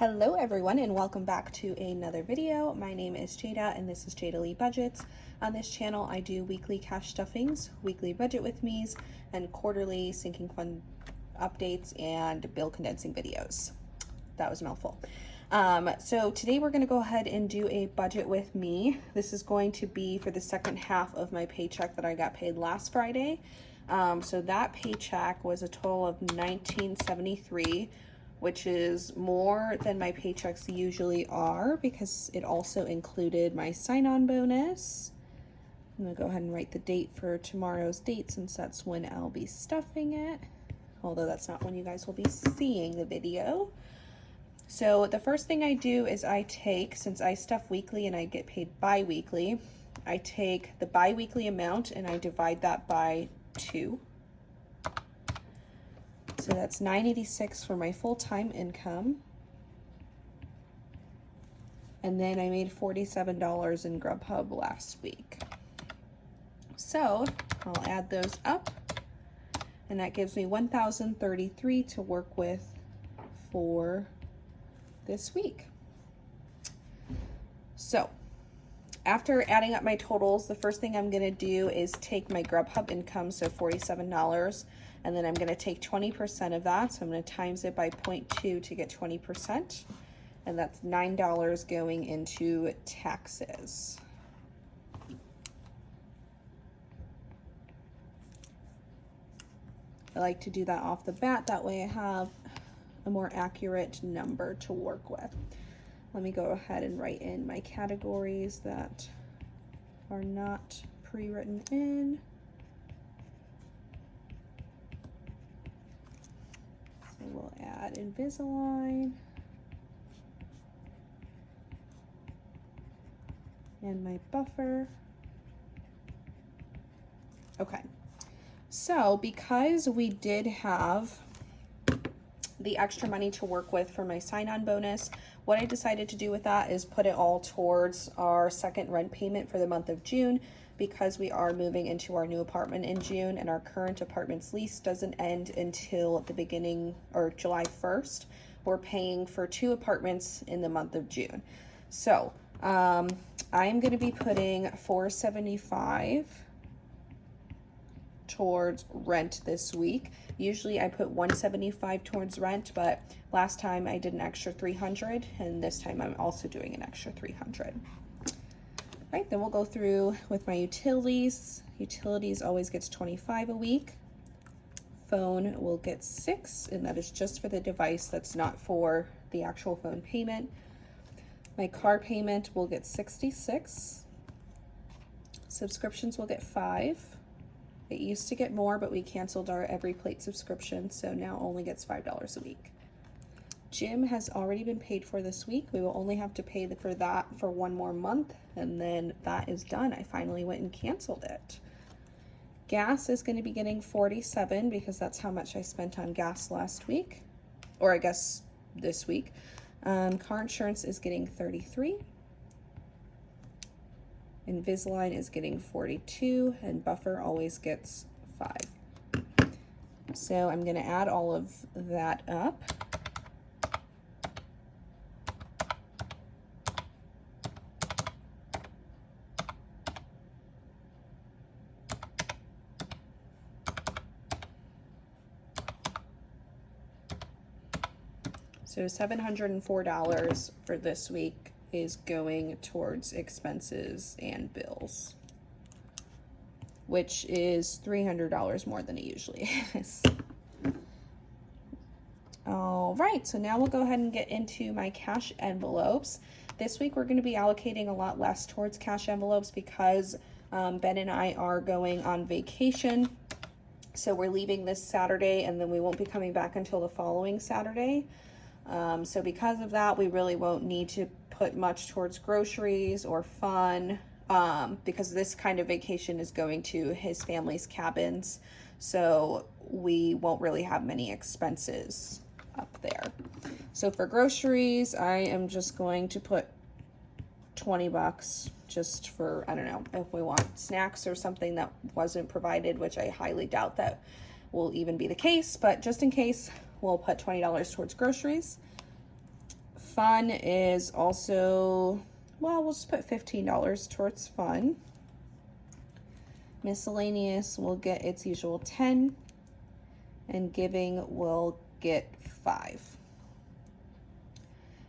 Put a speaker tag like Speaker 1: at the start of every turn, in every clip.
Speaker 1: Hello everyone and welcome back to another video. My name is Jada and this is Jada Lee Budgets. On this channel I do weekly cash stuffings, weekly budget with me's, and quarterly sinking fund updates and bill condensing videos. That was a mouthful. So today we're going to go ahead and do a budget with me. This is going to be for the second half of my paycheck that I got paid last Friday. So that paycheck was a total of $19.73, which is more than my paychecks usually are because it also included my sign-on bonus. I'm gonna go ahead and write the date for tomorrow's date since that's when I'll be stuffing it, although that's not when you guys will be seeing the video. So the first thing I do is I take, since I stuff weekly and I get paid bi-weekly, I take the bi-weekly amount and I divide that by 2. So that's $9.86 for my full-time income. And then I made $47 in GrubHub last week. So I'll add those up and that gives me $1,033 to work with for this week. So after adding up my totals, the first thing I'm gonna do is take my GrubHub income, so $47, and then I'm gonna take 20% of that. So I'm gonna times it by 0.2 to get 20, and that's $9 going into taxes. I like to do that off the bat, that way I have a more accurate number to work with. Let me go ahead and write in my categories that are not pre-written in. So we'll add Invisalign and my buffer. Okay, so because we did have the extra money to work with for my sign-on bonus, what I decided to do with that is put it all towards our second rent payment for the month of June, because we are moving into our new apartment in June and our current apartment's lease doesn't end until the beginning or July 1st. We're paying for 2 apartments in the month of June. So I'm going to be putting $475 towards rent this week. Usually I put $175 towards rent, but last time I did an extra $300, and this time I'm also doing an extra $300. Right, then we'll go through with my utilities. Utilities always gets $25 a week. Phone will get $6, and that is just for the device. That's not for the actual phone payment. My car payment will get $66. Subscriptions will get $5. It used to get more, but we canceled our every plate subscription, so now only gets $5 a week. Gym has already been paid for this week. We will only have to pay for that for 1 more month, and then that is done. I finally went and canceled it. Gas is going to be getting $47 because that's how much I spent on gas last week, or I guess this week. Car insurance is getting $33. Invisalign is getting $42, and buffer always gets $5. So I'm going to add all of that up. So $704 for this week is going towards expenses and bills, which is $300 more than it usually is. All right, so now we'll go ahead and get into my cash envelopes. This week we're going to be allocating a lot less towards cash envelopes because Ben and I are going on vacation. So we're leaving this Saturday and then we won't be coming back until the following Saturday. So because of that, we really won't need to put much towards groceries or fun, because this kind of vacation is going to his family's cabins, so we won't really have many expenses up there. So for groceries, I am just going to put $20 just for, I don't know, if we want snacks or something that wasn't provided, which I highly doubt that will even be the case, but just in case, we'll put $20 towards groceries. Fun is also, well, we'll just put $15 towards fun. Miscellaneous will get its usual 10, and giving will get 5.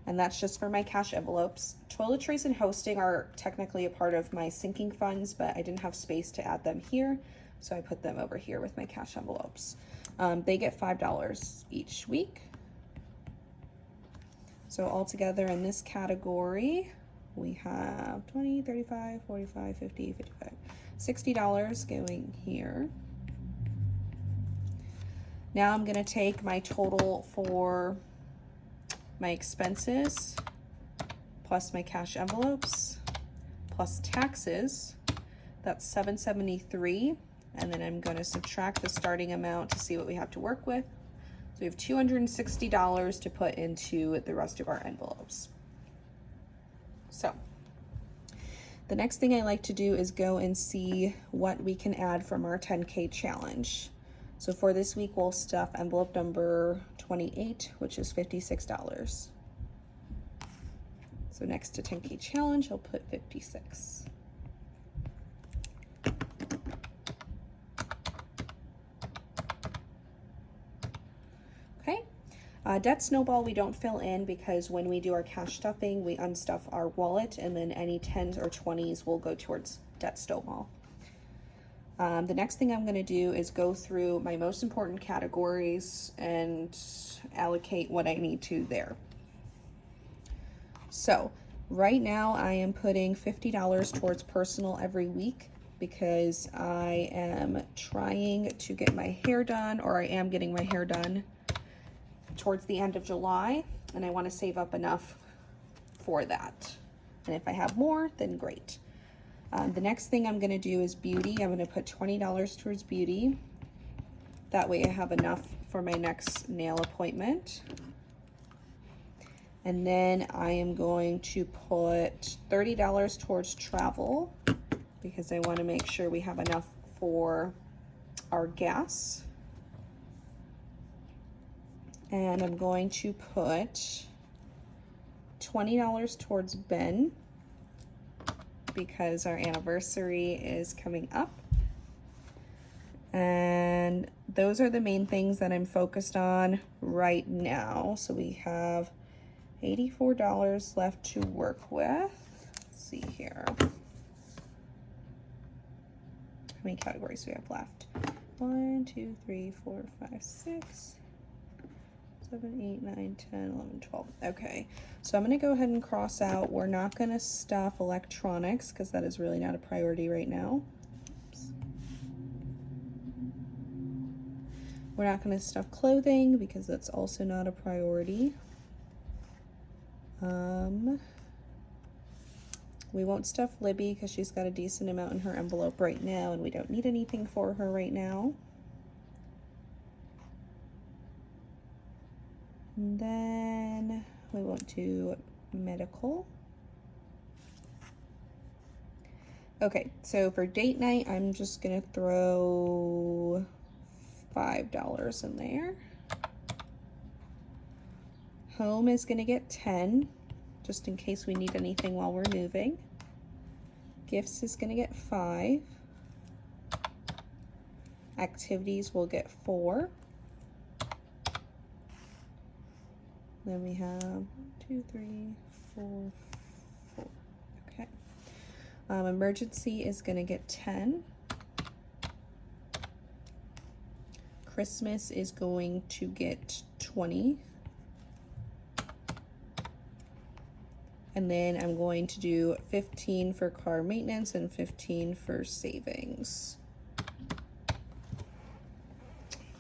Speaker 1: And that's just for my cash envelopes. Toiletries and hosting are technically a part of my sinking funds, but I didn't have space to add them here, so I put them over here with my cash envelopes. They get $5 each week. So altogether in this category, we have 20, 35, 45, 50, 55, $60 going here. Now I'm gonna take my total for my expenses, plus my cash envelopes, plus taxes. That's $773, and then I'm gonna subtract the starting amount to see what we have to work with. So we have $260 to put into the rest of our envelopes. So the next thing I like to do is go and see what we can add from our 10K challenge. So for this week, we'll stuff envelope number 28, which is $56. So next to 10K challenge, I'll put 56. Debt snowball we don't fill in because when we do our cash stuffing, we unstuff our wallet, and then any 10s or 20s will go towards debt snowball. The next thing I'm going to do is go through my most important categories and allocate what I need to there. So right now I am putting $50 towards personal every week because I am trying to get my hair done, or I am getting my hair done towards the end of July, and I want to save up enough for that. And if I have more, then great. The next thing I'm going to do is beauty. I'm going to put $20 towards beauty. That way I have enough for my next nail appointment. And then I am going to put $30 towards travel because I want to make sure we have enough for our gas. And I'm going to put $20 towards Ben because our anniversary is coming up. And those are the main things that I'm focused on right now. So we have $84 left to work with. Let's see here. How many categories do we have left? 1, 2, 3, 4, 5, 6. 7, 8, 9, 10, 11, 12. Okay, so I'm going to go ahead and cross out. We're not going to stuff electronics because that is really not a priority right now. Oops. We're not going to stuff clothing because that's also not a priority. We won't stuff Libby because she's got a decent amount in her envelope right now and we don't need anything for her right now. And then we won't do medical. Okay, so for date night, I'm just gonna throw $5 in there. Home is gonna get 10, just in case we need anything while we're moving. Gifts is gonna get 5. Activities will get 4. Then we have 1, 2, 3, 4, 4. Okay. Emergency is going to get 10. Christmas is going to get 20. And then I'm going to do 15 for car maintenance and 15 for savings.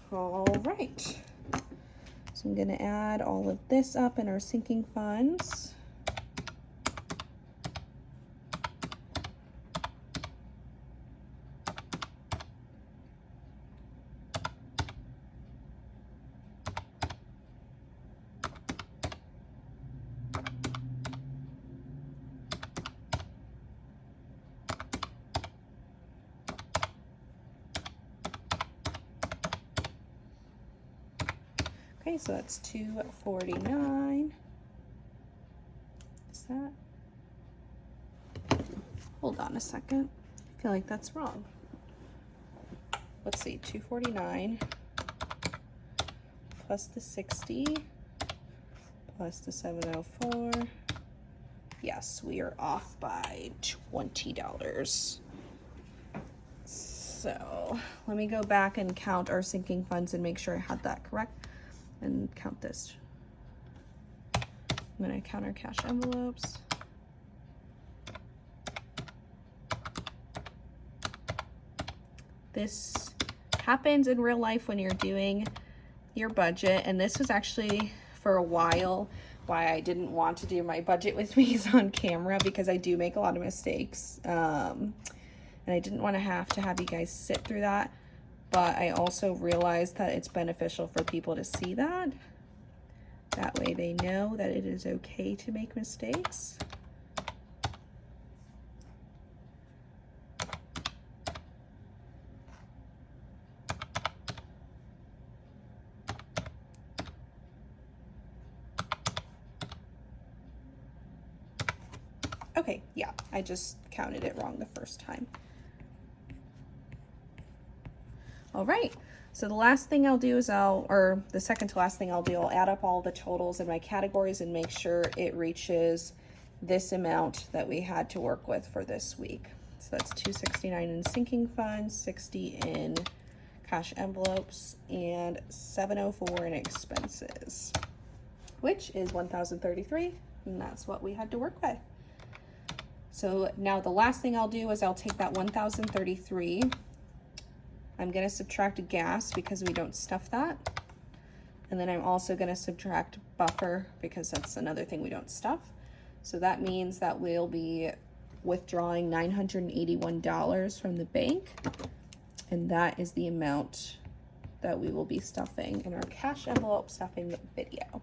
Speaker 1: All right. So I'm going to add all of this up in our sinking funds. Okay, so that's $249. is that? Hold on a second. I feel like that's wrong. Let's see, 249 plus the 60 plus the 704. Yes, we are off by $20. So let me go back and count our sinking funds and make sure I had that correct and count this. I'm gonna count our cash envelopes. This happens in real life when you're doing your budget, and this was actually for a while why I didn't want to do my budget with me's on camera, because I do make a lot of mistakes, and I didn't want to have you guys sit through that. But I also realized that it's beneficial for people to see that. That way they know that it is okay to make mistakes. Okay, yeah, I just counted it wrong the first time. All right, so the last thing I'll do is or the second to last thing I'll do, I'll add up all the totals in my categories and make sure it reaches this amount that we had to work with for this week. So that's 269 in sinking funds, 60 in cash envelopes, and 704 in expenses, which is 1,033, and that's what we had to work with. So now the last thing I'll do is I'll take that 1,033. I'm gonna subtract gas because we don't stuff that. And then I'm also gonna subtract buffer because that's another thing we don't stuff. So that means that we'll be withdrawing $981 from the bank. And that is the amount that we will be stuffing in our cash envelope stuffing video.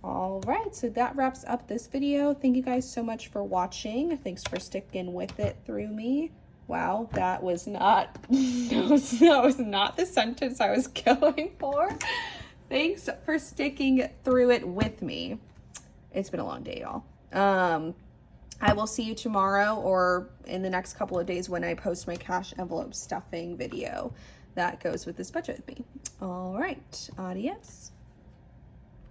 Speaker 1: All right, so that wraps up this video. Thank you guys so much for watching. Thanks for sticking with it through me. Wow, that was not that was not the sentence I was going for. Thanks for sticking through it with me. It's been a long day, y'all. I will see you tomorrow or in the next couple of days when I post my cash envelope stuffing video that goes with this budget with me. All right, adios.